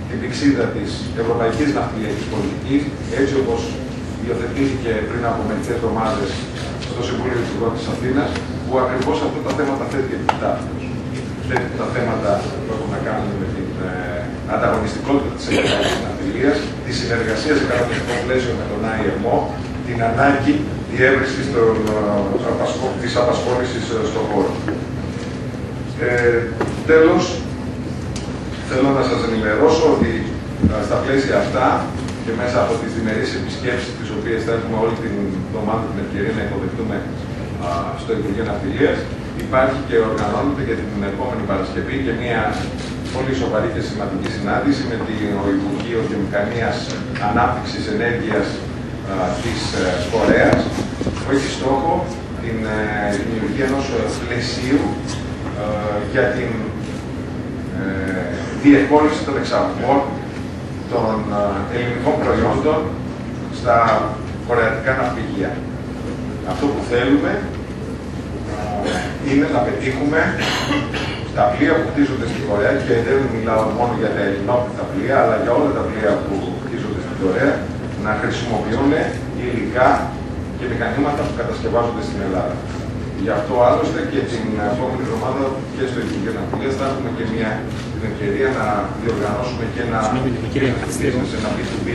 την πηξίδα της ευρωπαϊκής ναυτιλιακής πολιτικής, έτσι όπως υιοθετήθηκε πριν από μερικές εβδομάδες στο Συμβούλιο Υπουργών της Αθήνας, που ακριβώς αυτά τα θέματα θέτει επιτάπητος. Θέτει τα θέματα που έχουν να κάνουν με την ανταγωνιστικότητα της ευρωπαϊκής ναυτιλίας, τη συνεργασία σε κανονιστικό πλαίσιο με τον IMO, την ανάγκη διεύρυνσης της απασχόλησης στον χώρο. Τέλος, θέλω να σας ενημερώσω ότι στα πλαίσια αυτά και μέσα από τις διμερείς επισκέψεις, τις οποίες θα έχουμε όλη την εβδομάδα την ευκαιρία να υποδεχτούμε στο Υπουργείο Ναυτιλίας, υπάρχει και οργανώνεται για την επόμενη Παρασκευή και μια πολύ σοβαρή και σημαντική συνάντηση με το Υπουργείο Βιομηχανίας, Ανάπτυξης, Ενέργειας της Κορέας, που έχει στόχο την δημιουργία ενός πλαισίου για την διευκόλυνση των εξαγωγών των ελληνικών προϊόντων στα κορεατικά ναυπηγεία. Αυτό που θέλουμε είναι να πετύχουμε τα πλοία που χτίζονται στην Κορέα, και δεν μιλάω μόνο για τα ελληνόπλητα πλοία, αλλά για όλα τα πλοία που χτίζονται στην Κορέα, να χρησιμοποιούν υλικά και μηχανήματα που κατασκευάζονται στην Ελλάδα. Γι' αυτό άλλωστε και την επόμενη εβδομάδα και στο Υπουργείο Ναυτιλίας θα έχουμε και την ευκαιρία να διοργανώσουμε και ένα B2B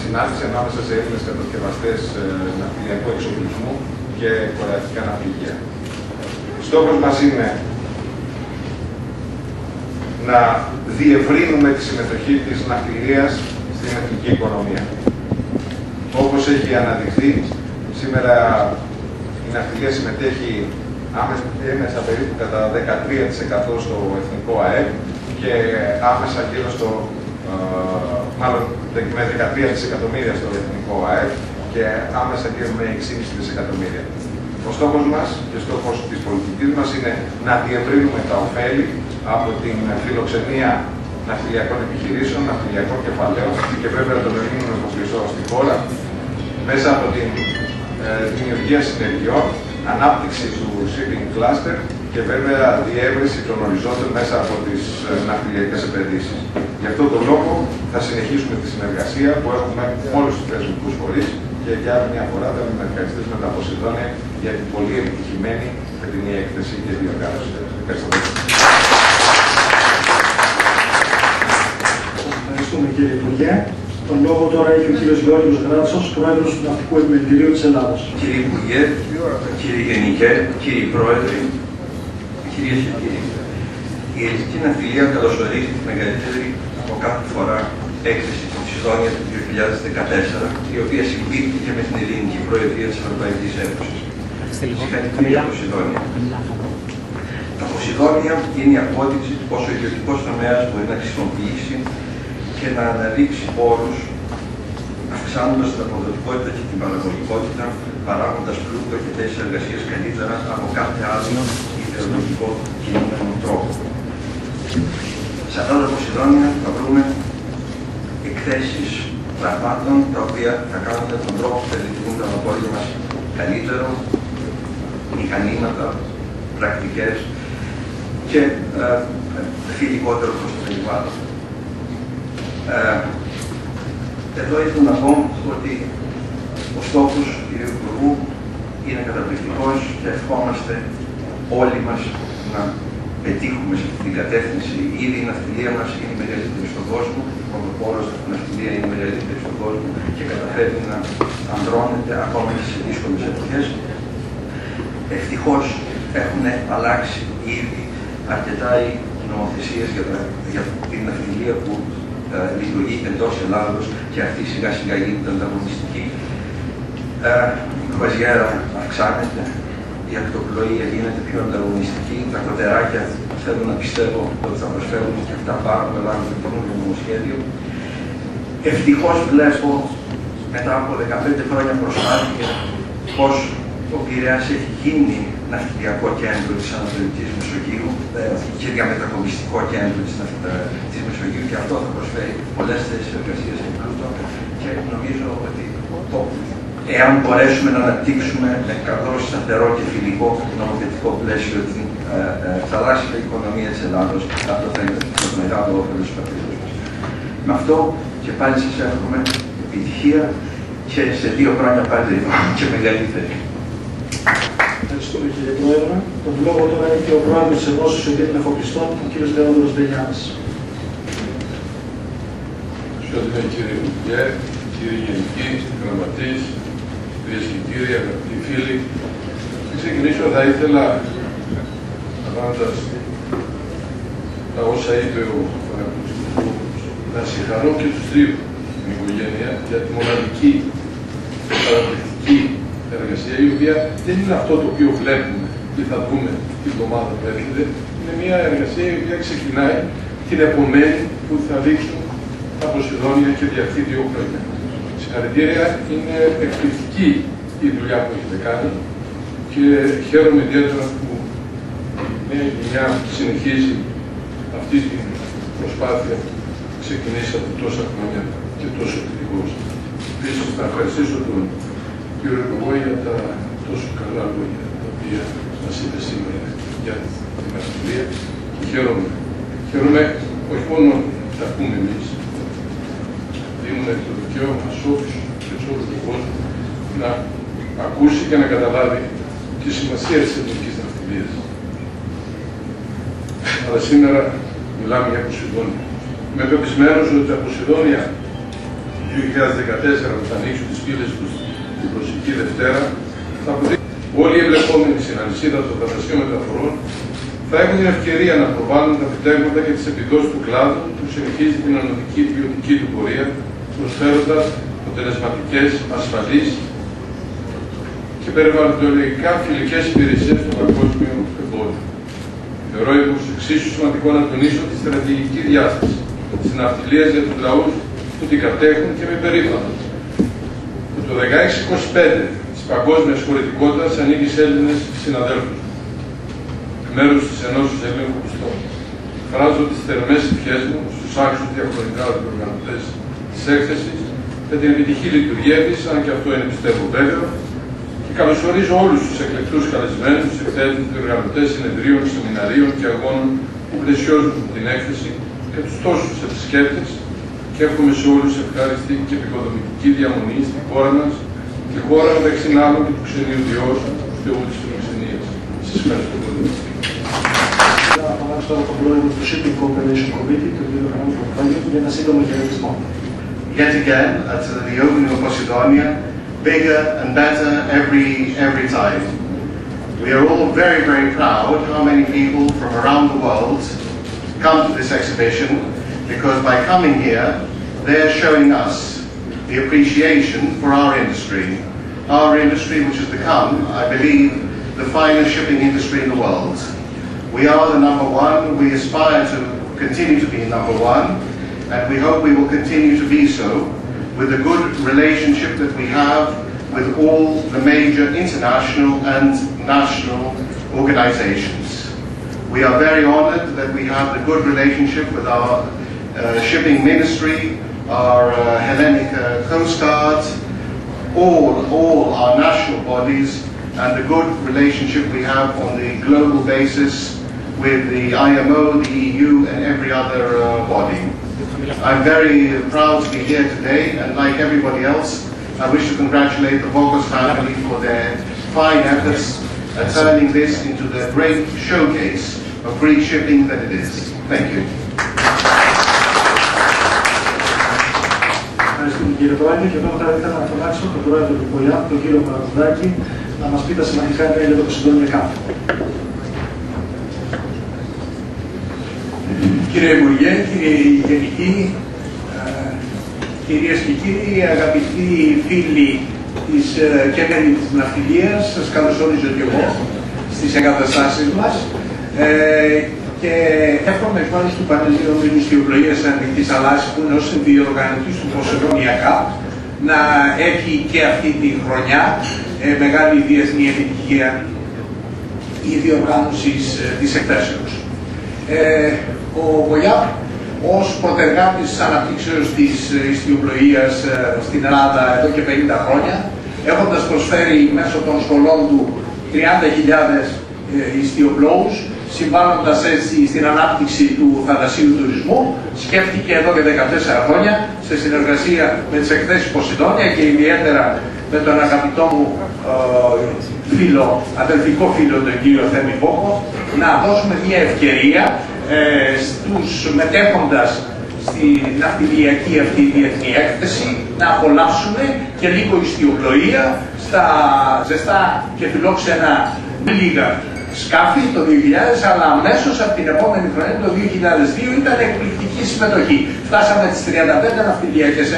συνάντηση ανάμεσα σε Έλληνες κατασκευαστές ναυτιλιακού εξοπλισμού και κορεατικά ναυπηγεία. Στόχος μας είναι να διευρύνουμε τη συμμετοχή της ναυτιλίας στην εθνική οικονομία. Όπως έχει αναδειχθεί, σήμερα η ναυτιλία συμμετέχει έμεσα περίπου κατά 13% στο εθνικό ΑΕΠ και άμεσα γύρω στο, μάλλον με 13 δισεκατομμύρια στο εθνικό ΑΕΠ και άμεσα γύρω με 6,5 δισεκατομμύρια. Ο στόχος μας και ο στόχος της πολιτικής μας είναι να διευρύνουμε τα ωφέλη από την φιλοξενία ναυτιλιακών επιχειρήσεων, ναυτιλιακών κεφαλαίων και βέβαια των Ελλήνων εφοπλιστών στη χώρα, μέσα από την δημιουργία συνεργειών, ανάπτυξη του shipping cluster και βέβαια διεύρυνση των οριζόντων μέσα από τις ναυτιλιακές επενδύσεις. Γι' αυτό τον λόγο θα συνεχίσουμε τη συνεργασία που έχουμε με όλους τους θεσμικούς φορείς και για άλλη μια φορά θέλουμε να ευχαριστήσουμε τα Ποσειδόνια για την πολύ επιτυχημένη φετινή έκθεση και διοργάνωση. Ευχαριστώ. Ευχαριστούμε κύριε Υπουργέ. Τον λόγο τώρα έχει ο κύριος Γιώργος Γράτσος, πρόεδρος του Ναυτικού Επιμελητηρίου της Ελλάδος. Κύριε Υπουργέ, κύριε Γενικέ, κύριοι Πρόεδροι, κυρίες και κύριοι, η ελληνική ναυτιλία καλωσορίζει τη μεγαλύτερη από κάθε φορά έκθεση του Ποσειδόνια του 2014, η οποία συμπίπτηκε με την ελληνική προεδρία της Ευρωπαϊκής Ένωσης. Συγχαρητήρια Ποσειδόνια. Τα Ποσειδόνια είναι η απόδειξη του πόσο ο ιδιωτικός τομέας μπορεί να χρησιμοποιήσει και να αναδείξει πόρους, αυξάνοντας την αποδοτικότητα και την παραγωγικότητα, παράγοντας πλούτο και θέσεις εργασίας καλύτερα από κάθε άλλο ιδεολογικό κινούμενο τρόπο. Σε αυτά τα Ποσειδόνια θα βρούμε εκθέσεις πραγμάτων τα οποία θα κάνουν τον τρόπο που θα λειτουργούν τα ναυπηγεία μας καλύτερο, μηχανήματα, πρακτικές και φιλικότερο προς το περιβάλλον. Εδώ ήθελα να πω ότι ο στόχος του κ. Υπουργού είναι καταπληκτικός και ευχόμαστε όλοι μας να πετύχουμε σε αυτή την κατεύθυνση. Ήδη η ναυτιλία μας είναι η μεγαλύτερη στον κόσμο, η πρωτοπόρος ναυτιλία είναι η μεγαλύτερη στον κόσμο και καταφέρει να ανδρώνεται ακόμα και σε δύσκολες εποχές. Ευτυχώς έχουν αλλάξει ήδη αρκετά οι νομοθεσίες για την ναυτιλία που λειτουργεί εντός Ελλάδος και αυτή σιγά σιγά γίνεται ανταγωνιστική. Η κρουαζιέρα αυξάνεται, η ακτοπλοεία γίνεται πιο ανταγωνιστική, τα κοντεράκια θέλω να πιστεύω ότι θα προσφέρουν και αυτά πάρα πολλά με το καινούργιο νομοσχέδιο. Ευτυχώς βλέπω μετά από 15 χρόνια προσπάθεια πως ο Πειραιάς έχει γίνει ναυτιλιακό κέντρο της Ανατολικής Μεσογείου και διαμετακομιστικό κέντρο της Μεσογείου και αυτό θα προσφέρει πολλές θέσεις εργασίας και πλούτο και νομίζω ότι εάν μπορέσουμε να αναπτύξουμε με καλό, σταθερό και φιλικό νομοθετικό πλαίσιο την θαλάσσια οικονομία της Ελλάδος. Αυτό θα είναι το μεγάλο όφελος της πατρίδας μας. Με αυτό και πάλι σας εύχομαι επιτυχία και σε 2 χρόνια πάλι και μεγαλύτερη. Ευχαριστούμε κύριε Πρόεδρε. Τον λόγο τώρα έχει ο Πρόεδρος της Ενώσεως Ιδρύων Εφοπλιστών, ο κύριος Θεόδωρος Μπελιάνης. Αξιότιμε κύριε Υπουργέ, κύριοι Γενικοί, Γραμματείς, κυρίες και κύριοι, αγαπητοί φίλοι, πριν ξεκινήσω θα ήθελα, αναφέροντας τα όσα είπε ο αγαπητός Υπουργός, να συγχαρώ και τους 2 την οικογένεια για τη μοναδική παραπληκτική εργασία, η οποία δεν είναι αυτό το οποίο βλέπουμε και θα δούμε την εβδομάδα που έρχεται. Είναι μια εργασία η οποία ξεκινάει την επομένη που θα δείξουν τα Ποσειδόνια και διαρθεί 2 χρόνια. Συγχαρητήρια, είναι εκπληκτική η δουλειά που έχετε κάνει και χαίρομαι ιδιαίτερα που η νέα γενιά συνεχίζει αυτή την προσπάθεια που ξεκινήσατε τόσα χρόνια και τόσο επιτυχώς. Επίσης, να ευχαριστήσω τον κύριο Υπουργό για τα τόσο καλά λόγια τα οποία μας είπε σήμερα για την αυτιλία και χαίρομαι όχι μόνο τα ακούμε εμείς, δίνουμε το δικαίωμα σε όλους και σε όλους τον κόσμο να ακούσει και να καταλάβει τη σημασία της ελληνικής ναυτιλίας. Αλλά σήμερα μιλάμε για Ποσειδόνια. Είμαι πεπισμένος ότι τα Ποσειδόνια του 2014 που θα ανοίξουν τις πύλες τους την προσεχή Δευτέρα θα αποδείξουν όλοι οι εμπλεκόμενοι στην αλυσίδα των θαλασσίων μεταφορών θα έχουν την ευκαιρία να προβάλλουν τα επιτεύγματα και τις επιδόσεις του κλάδου που συνεχίζει την ανωδική ποιοτική του πορεία, προσφέροντας αποτελεσματικές, ασφαλείς και περιβαλλοντολογικά φιλικές υπηρεσίες στο παγκόσμιο εμπόριο. Θεωρώ πως εξίσου σημαντικό να τονίσω τη στρατηγική διάσταση της ναυτιλίας για τους λαούς που την κατέχουν και με περήφανος. Που το 1625 της παγκόσμιας χωρητικότητας ανήκει σε Έλληνες συναδέλφους μέρους της Ενώσεως Ελλήνων Εφοπλιστών. Εκφράζω τις θερμές ευχές μου στους άξιους διαχρονικά διοργανωτές της έκθεσης για την επιτυχή λειτουργία της, αν και αυτό είναι πιστεύω βέβαιο, και καλωσορίζω όλους τους εκλεκτούς καλεσμένους, τους εκθέτες, διοργανωτές συνεδρίων, σεμιναρίων και αγώνων που πλαισιώζουν την έκθεση και τους τόσους επισκέπτες και εύχομαι σε όλους ευχάριστη και επικοδομητική διαμονή στη χώρα μας, τη χώρα μεταξύ άλλων και του ξενίου Διός, του Θεού της Φιλοξενίας. Σας ευχαριστώ πολύ. Θα παράξω τώρα τον πρόεδρο του Shipping Cooperation Committee, τον κύριο Χανού Προφάγιο, για ένα σύντομο χαιρετισμό. Yet again, at the opening of Posidonia, bigger and better every time. We are all very, very proud how many people from around the world come to this exhibition, because by coming here, they're showing us the appreciation for our industry which has become, I believe, the finest shipping industry in the world. We are the number 1, we aspire to continue to be number 1, and we hope we will continue to be so with the good relationship that we have with all the major international and national organizations. We are very honored that we have the good relationship with our shipping ministry, our Hellenic Coast Guard, all our national bodies, and the good relationship we have on the global basis with the IMO, the EU, and every other body. I'm very proud to be here today, and like everybody else, I wish to congratulate the Vokos family for their fine efforts at turning this into the great showcase of Greek shipping that it is. Thank you. Ευχαριστούμε κύριε Πρόεδρε, και τώρα θα ήθελα να φωνάξω τον πρόεδρο του ΠΟΙΑ, τον κύριο Παραδουδάκη, να μας πει τα σημαντικά νέα για το Ποσειδόνια Cup. Κύριε Υπουργέ, κύριοι Γενικοί, κυρίες και κύριοι, αγαπητοί φίλοι και μέλη της ναυτιλίας, σας καλωσορίζω και εγώ στις εγκαταστάσεις μας και εύχομαι εκ μέρους του Πανελλήνιου Ομίλου Ναυτιλίας Ανοιχτής Θαλάσσης, που είναι ως διοργανωτής του Ποσειδόνια Cup, να έχει και αυτή τη χρονιά μεγάλη διεθνή επιτυχία η διοργάνωση της εκθέσεως. Ο ΒΟΙΑΠ ως πρωτεργάτης της αναπτύξεως της ιστιοπλοείας στην Ελλάδα εδώ και 50 χρόνια, έχοντας προσφέρει μέσω των σχολών του 30.000 ιστιοπλώους συμβάλλοντας έτσι στην ανάπτυξη του θαλασσίου τουρισμού, σκέφτηκε εδώ και 14 χρόνια, σε συνεργασία με τις εκθέσεις Ποσειδόνια και ιδιαίτερα με τον αγαπητό μου αδελφικό φίλο, τον κύριο Θέμη Βόκο, να δώσουμε μια ευκαιρία στους μετέχοντας στη ναυτιλιακή αυτή διεθνή έκθεση να απολαύσουν και λίγο ιστιοπλοεία στα ζεστά και φιλόξενα λίγα σκάφη το 2000, αλλά αμέσως από την επόμενη χρονιά, το 2002, ήταν εκπληκτική συμμετοχή. Φτάσαμε τις 35 ναυτιλιακές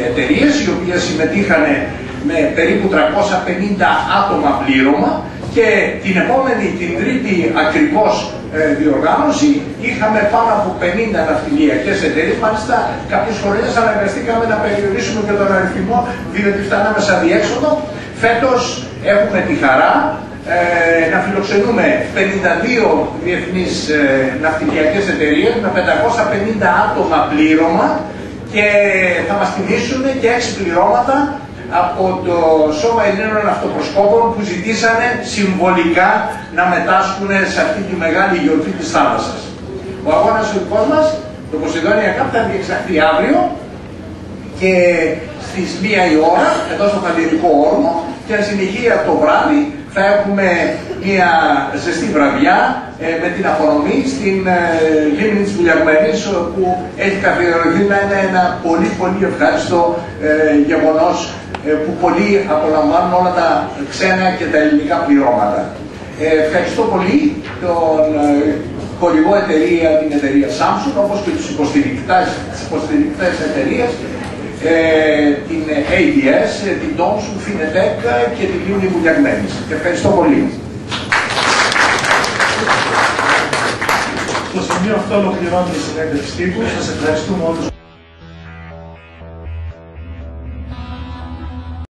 εταιρείες, οι οποίες συμμετείχαν με περίπου 350 άτομα πλήρωμα, και την επόμενη, την τρίτη ακριβώς διοργάνωση, είχαμε πάνω από 50 ναυτιλιακές εταιρείες. Μάλιστα, κάποιες φορές αναγκαστήκαμε να περιορίσουμε και τον αριθμό, διότι φτάναμε σε αδιέξοδο. Φέτος έχουμε τη χαρά να φιλοξενούμε 52 διεθνείς ναυτιλιακές εταιρείες με 550 άτομα πλήρωμα, και θα μας τιμήσουν και 6 πληρώματα από το Σώμα Ελλήνων Αυτοπροσκόπων που ζητήσανε συμβολικά να μετάσχουν σε αυτή τη μεγάλη γιορτή της θάλασσας. Ο αγώνας ο δικός μας, το Ποσειδόνια Cup, θα διεξαχθεί αύριο και στις 1 η ώρα εδώ στο Χαλιρικό Όρμο, και εν συνεχεία το βράδυ θα έχουμε μια ζεστή βραδιά με την απονομή στην λίμνη της Βουλιαγμένης, που έχει καθιερωθεί να είναι ένα πολύ πολύ ευχάριστο γεγονός, που πολλοί απολαμβάνουν όλα τα ξένα και τα ελληνικά πληρώματα. Ευχαριστώ πολύ τον χορηγό εταιρεία, την εταιρεία Samsung, όπως και τους υποστηρικτές εταιρείες, την ADS, την Thomson, Finetec και την Λίμνη Βουλιαγμένης. Ευχαριστώ πολύ. Στο σημείο αυτό ολοκληρώνουμε τη συνέντευξη τύπου. Σας ευχαριστούμε όλους.